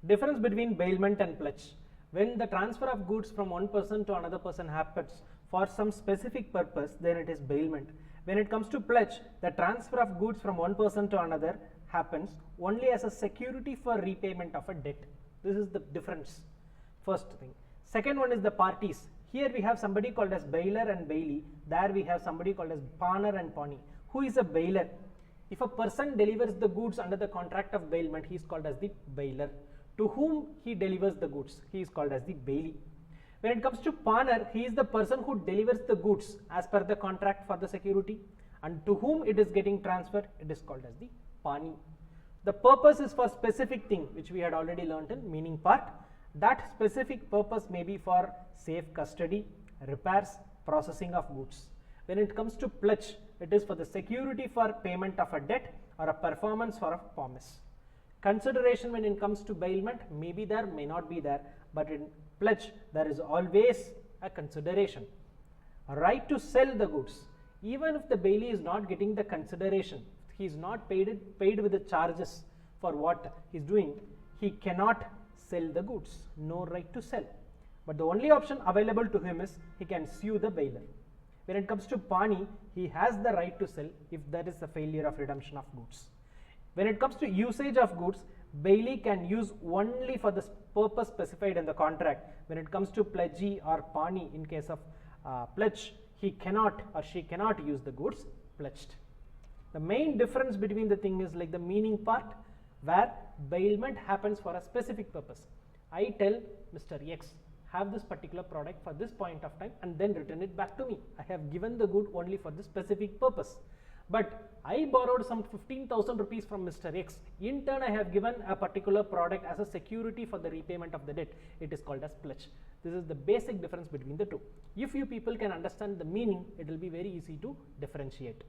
Difference between bailment and pledge. When the transfer of goods from one person to another person happens for some specific purpose, then it is bailment. When it comes to pledge, the transfer of goods from one person to another happens only as a security for repayment of a debt. This is the difference. First thing. Second one is the parties. Here we have somebody called as bailer and bailee. There we have somebody called as pawnee and pawnee. Who is a bailer? If a person delivers the goods under the contract of bailment, he is called as the bailer. To whom he delivers the goods, he is called as the bailee. When it comes to pawnee, he is the person who delivers the goods as per the contract for the security, and to whom it is getting transferred, it is called as the pawnee. The purpose is for specific thing, which we had already learnt in meaning part. That specific purpose may be for safe custody, repairs, processing of goods. When it comes to pledge, it is for the security for payment of a debt or a performance for a promise. Consideration when it comes to bailment may be there, may not be there, but in pledge there is always a consideration. A right to sell the goods. Even if the bailee is not getting the consideration, he is not paid with the charges for what he is doing, he cannot sell the goods, no right to sell. But the only option available to him is he can sue the bailer. When it comes to pawnee, he has the right to sell if there is a failure of redemption of goods. When it comes to usage of goods, bailee can use only for the purpose specified in the contract. When it comes to pledgee or pawnee, in case of pledge, he cannot or she cannot use the goods pledged. The main difference between the thing is like the meaning part, where bailment happens for a specific purpose. I tell Mr. X, have this particular product for this point of time and then return it back to me. I have given the good only for this specific purpose. But I borrowed some 15,000 rupees from Mr. X. In turn, I have given a particular product as a security for the repayment of the debt. It is called as pledge. This is the basic difference between the two. If you people can understand the meaning, it will be very easy to differentiate.